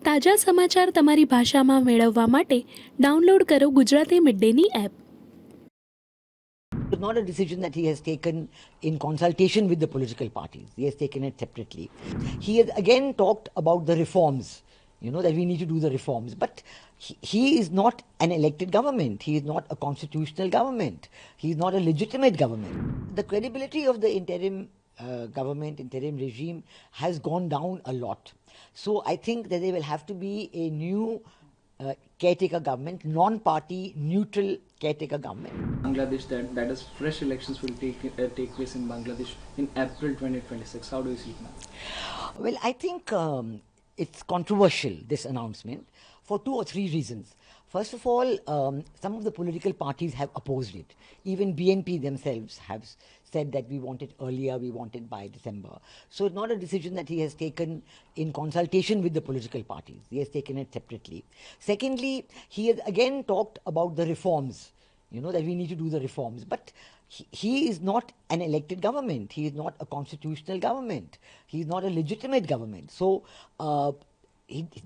તાજા સમાચાર તમારી ભાષામાં મેળવવા માટે ડાઉનલોડ કરો Gujarati mid Danny app. It's not a decision that he has taken in consultation with the political parties. He has taken it separately. He has again talked about the reforms, that we need to do the reforms. But he is not an elected government. He is not a constitutional government. He is not a legitimate government. The credibility of the interim government, interim regime has gone down a lot. So I think that there will have to be a new caretaker government, non-party, neutral caretaker government. Bangladesh, that is fresh elections will take place in Bangladesh in April 2026. How do you see it now? Well, I think it's controversial, this announcement, for 2 or 3 reasons. First of all, some of the political parties have opposed it. Even BNP themselves have said that we want it earlier, we want it by December. So it's not a decision that he has taken in consultation with the political parties. He has taken it separately. Secondly, he has again talked about the reforms, that we need to do the reforms. But he is not an elected government. He is not a constitutional government. He is not a legitimate government. So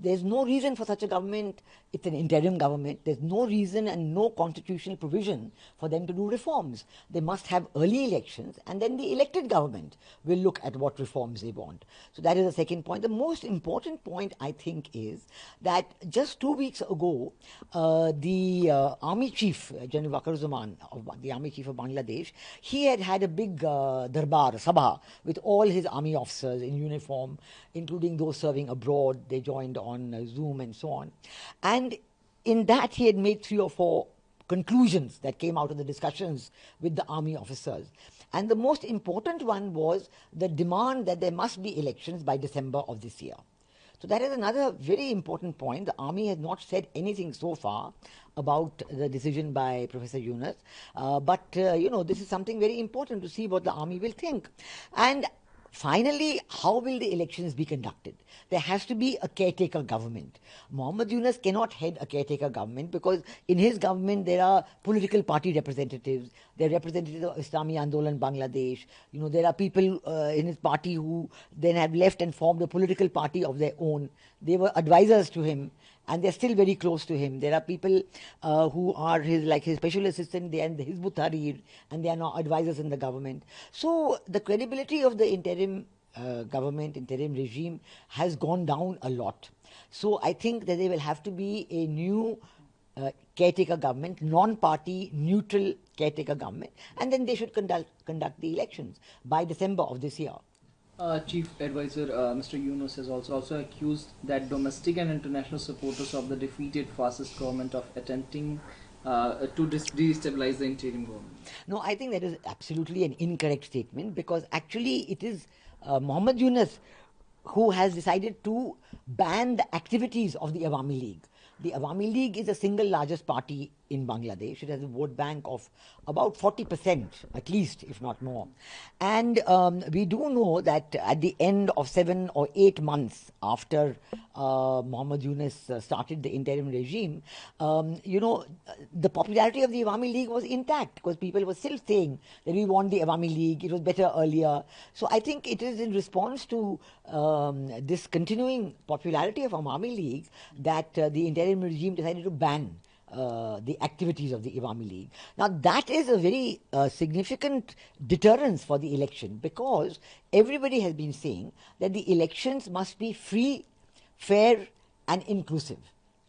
there's no reason for such a government. It's an interim government. There's no reason and no constitutional provision for them to do reforms. They must have early elections, and then the elected government will look at what reforms they want. So that is the second point. The most important point, I think, is that just 2 weeks ago, the army chief, General Wakaruzaman, the army chief of Bangladesh, he had a big darbar, sabha, with all his army officers in uniform, including those serving abroad. They joined on Zoom and so on. And in that, he had made 3 or 4 conclusions that came out of the discussions with the army officers. And the most important one was the demand that there must be elections by December of this year. So that is another very important point. The army has not said anything so far about the decision by Professor Yunus. But this is something very important to see what the army will think. And finally, how will the elections be conducted? There has to be a caretaker government. Mohammed Yunus cannot head a caretaker government because in his government there are political party representatives. There are representatives of Islami Andolan Bangladesh. There are people in his party who then have left and formed a political party of their own. They were advisors to him, and they're still very close to him. There are people who are his special assistant, they are in the Hizb ut-Tahrir, and they are now advisors in the government. So the credibility of the interim government, interim regime has gone down a lot. So I think that there will have to be a new caretaker government, non-party, neutral caretaker government, and then they should conduct the elections by December of this year. Chief Advisor Mr. Yunus has also accused that domestic and international supporters of the defeated fascist government of attempting to destabilize the interim government. No, I think that is absolutely an incorrect statement, because actually it is Mohammed Yunus who has decided to ban the activities of the Awami League. The Awami League is the single largest party in Bangladesh. It has a vote bank of about 40%, at least, if not more. And we do know that at the end of 7 or 8 months after Mohammed Yunus started the interim regime, the popularity of the Awami League was intact, because people were still saying that we want the Awami League, it was better earlier. So I think it is in response to this continuing popularity of Awami League that the interim regime decided to ban the activities of the Awami League. Now that is a very significant deterrence for the election, because everybody has been saying that the elections must be free, fair and inclusive.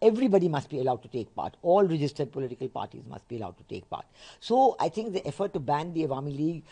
Everybody must be allowed to take part. All registered political parties must be allowed to take part. So I think the effort to ban the Awami League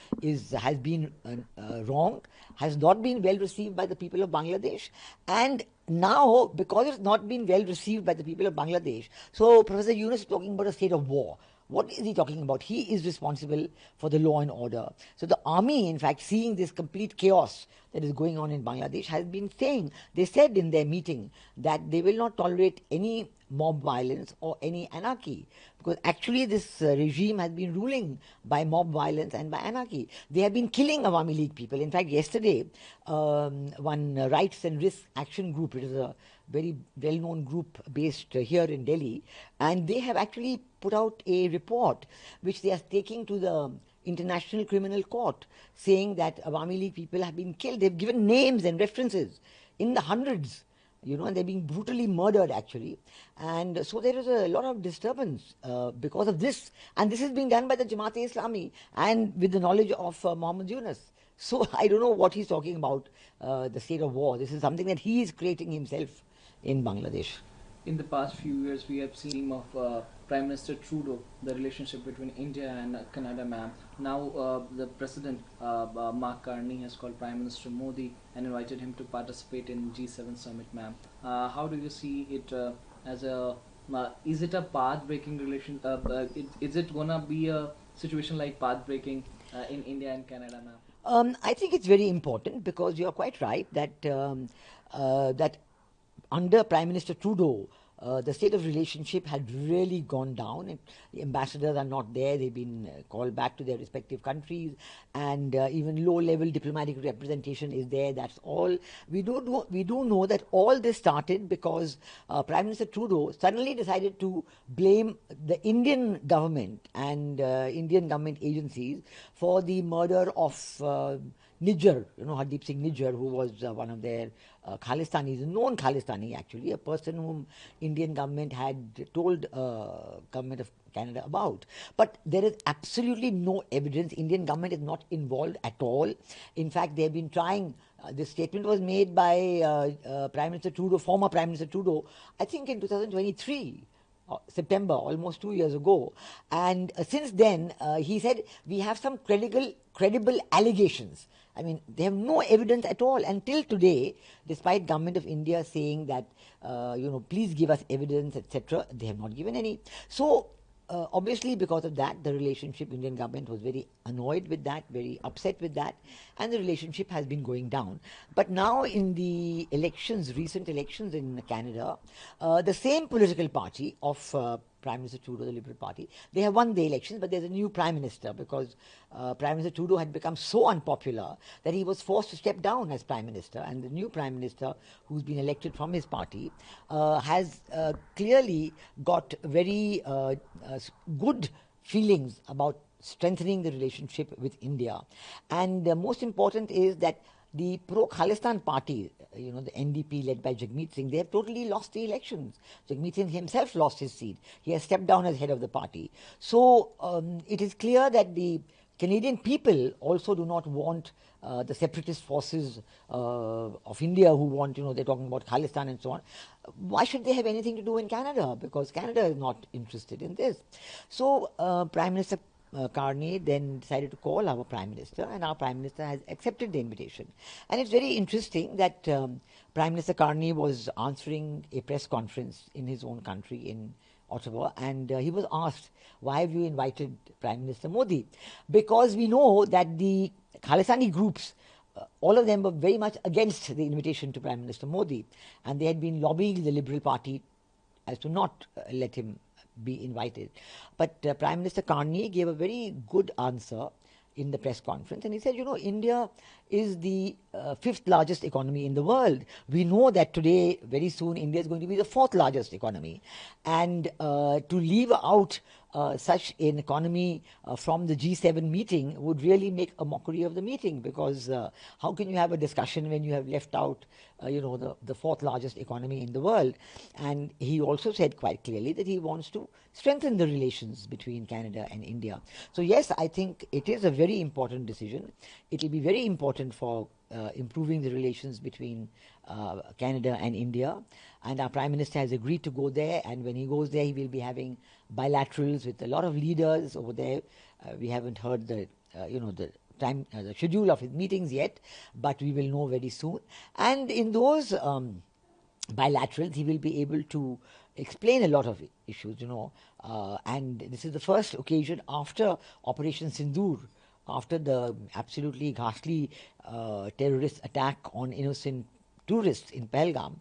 has been wrong, has not been well received by the people of Bangladesh. And now, because it's not been well received by the people of Bangladesh, so Professor Yunus is talking about a state of war. What is he talking about? He is responsible for the law and order. So the army, in fact, seeing this complete chaos that is going on in Bangladesh, has been saying, they said in their meeting that they will not tolerate any mob violence or any anarchy, because actually this regime has been ruling by mob violence and by anarchy. They have been killing Awami League people. In fact, yesterday, one Rights and Risk Action Group, it is a very well-known group based here in Delhi, and they have actually put out a report which they are taking to the International Criminal Court, saying that Awami League people have been killed. They've given names and references in the hundreds and they're being brutally murdered actually. And so there is a lot of disturbance because of this. And this is being done by the Jamaat-e-Islami and with the knowledge of Mohammed Yunus. So I don't know what he's talking about, the state of war. This is something that he is creating himself in Bangladesh. In the past few years, we have seen of Prime Minister Trudeau, the relationship between India and Canada, ma'am. Now, the President, Mark Carney, has called Prime Minister Modi and invited him to participate in G7 summit, ma'am. How do you see it as a? Is it a path-breaking relation? Is it gonna be a situation like path-breaking in India and Canada, ma'am? I think it's very important because you are quite right that that under Prime Minister Trudeau, the state of relationship had really gone down. And the ambassadors are not there; they've been called back to their respective countries, and even low-level diplomatic representation is there. That's all. We do know that all this started because Prime Minister Trudeau suddenly decided to blame the Indian government and Indian government agencies for the murder of Nijjar, Hardeep Singh Nijjar, who was one of their Khalistanis, a known Khalistani actually, a person whom Indian government had told government of Canada about. But there is absolutely no evidence. Indian government is not involved at all. In fact, they have been trying. This statement was made by Prime Minister Trudeau, former Prime Minister Trudeau, I think in 2023. September, almost 2 years ago. And since then, he said, we have some credible allegations. I mean, they have no evidence at all until today, despite Government of India saying that, please give us evidence, etc. They have not given any. So, obviously, because of that, the relationship, Indian government was very annoyed with that, very upset with that, and the relationship has been going down. But now in the elections, recent elections in Canada, the same political party of Prime Minister Trudeau, the Liberal Party, they have won the elections, but there's a new Prime Minister because Prime Minister Trudeau had become so unpopular that he was forced to step down as Prime Minister. And the new Prime Minister, who's been elected from his party, has clearly got very good feelings about strengthening the relationship with India. And most important is that the pro-Khalistan party, the NDP led by Jagmeet Singh, they have totally lost the elections. Jagmeet Singh himself lost his seat. He has stepped down as head of the party. So it is clear that the Canadian people also do not want the separatist forces of India who want, they're talking about Khalistan and so on. Why should they have anything to do in Canada? Because Canada is not interested in this. So Prime Minister Carney then decided to call our Prime Minister, and our Prime Minister has accepted the invitation. And it's very interesting that Prime Minister Carney was answering a press conference in his own country in Ottawa, and he was asked, why have you invited Prime Minister Modi? Because we know that the Khalistani groups, all of them were very much against the invitation to Prime Minister Modi, and they had been lobbying the Liberal Party as to not let him be invited. But Prime Minister Carney gave a very good answer in the press conference, and he said, India is the fifth largest economy in the world. We know that today, very soon, India is going to be the fourth largest economy. And to leave out such an economy from the G7 meeting would really make a mockery of the meeting, because how can you have a discussion when you have left out, the fourth largest economy in the world? And he also said quite clearly that he wants to strengthen the relations between Canada and India. So yes, I think it is a very important decision. It will be very important for improving the relations between Canada and India. And our Prime Minister has agreed to go there, and when he goes there, he will be having bilaterals with a lot of leaders over there. We haven't heard the time, the schedule of his meetings yet, but we will know very soon. And in those bilaterals, he will be able to explain a lot of issues, and this is the first occasion after Operation Sindoor, after the absolutely ghastly terrorist attack on innocent tourists in Pahalgam,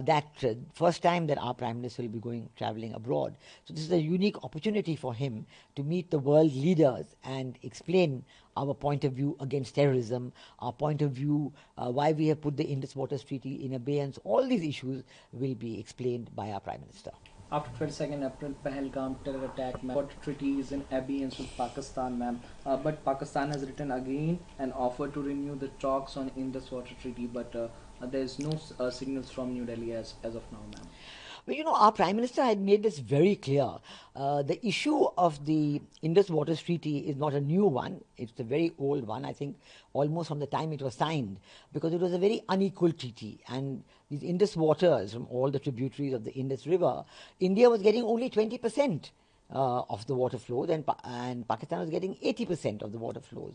that first time that our Prime Minister will be traveling abroad. So this is a unique opportunity for him to meet the world leaders and explain our point of view against terrorism, our point of view why we have put the Indus Waters Treaty in abeyance. All these issues will be explained by our Prime Minister. After 22nd April, Pahalgam terror attack, ma'am, what treaty is in abeyance with Pakistan, ma'am. But Pakistan has written again an offer to renew the talks on Indus Water Treaty. But there is no signals from New Delhi as of now, ma'am. Well, you know, our Prime Minister had made this very clear. The issue of the Indus Waters Treaty is not a new one. It's a very old one, I think, almost from the time it was signed, because it was a very unequal treaty. And these Indus waters from all the tributaries of the Indus River, India was getting only 20%. Of the water flows, and Pakistan was getting 80% of the water flows.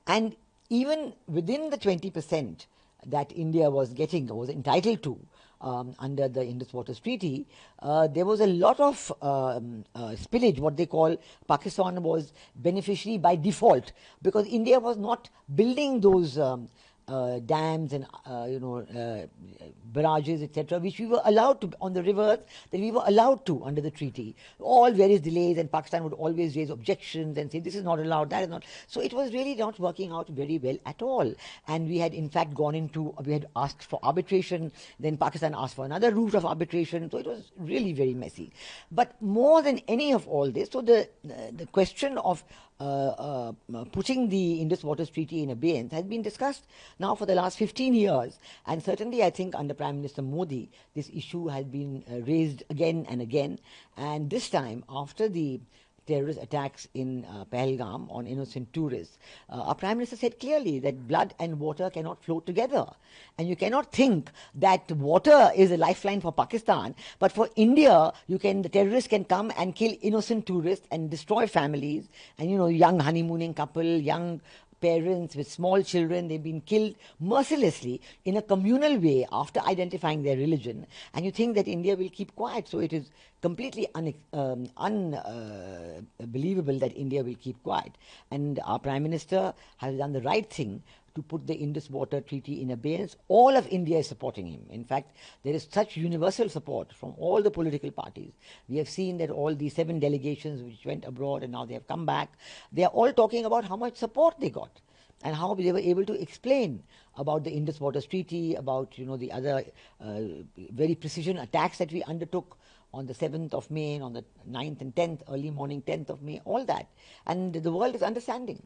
And even within the 20% that India was getting, or was entitled to, under the Indus Waters Treaty, there was a lot of spillage, what they call. Pakistan was beneficiary by default, because India was not building those dams and barrages, etc., which we were allowed to on the rivers, that we were allowed to under the treaty. All various delays, and Pakistan would always raise objections and say this is not allowed, that is not. So it was really not working out very well at all. And we had in fact we had asked for arbitration, then Pakistan asked for another route of arbitration. So it was really very messy. But more than any of all this, so the question of putting the Indus Waters Treaty in abeyance has been discussed now for the last 15 years, and certainly I think under Prime Minister Modi this issue has been raised again and again. And this time, after the terrorist attacks in Pahalgam on innocent tourists, our Prime Minister said clearly that blood and water cannot flow together. And you cannot think that water is a lifeline for Pakistan, but for India, the terrorists can come and kill innocent tourists and destroy families. And young honeymooning couple, young parents with small children, they've been killed mercilessly in a communal way after identifying their religion. And you think that India will keep quiet. So it is completely unbelievable that India will keep quiet. And our Prime Minister has done the right thing to put the Indus Water Treaty in abeyance. All of India is supporting him. In fact, there is such universal support from all the political parties. We have seen that all the 7 delegations which went abroad and now they have come back, they are all talking about how much support they got and how they were able to explain about the Indus Waters Treaty, about the other very precision attacks that we undertook on the 7th of May and on the 9th and 10th, early morning 10th of May, all that. And the world is understanding.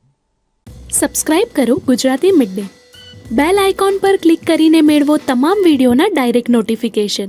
Subscribe કરો Gujarati mid day. Bell icon પર click કરીને મેળવો તમામ વિડીયોના direct notification.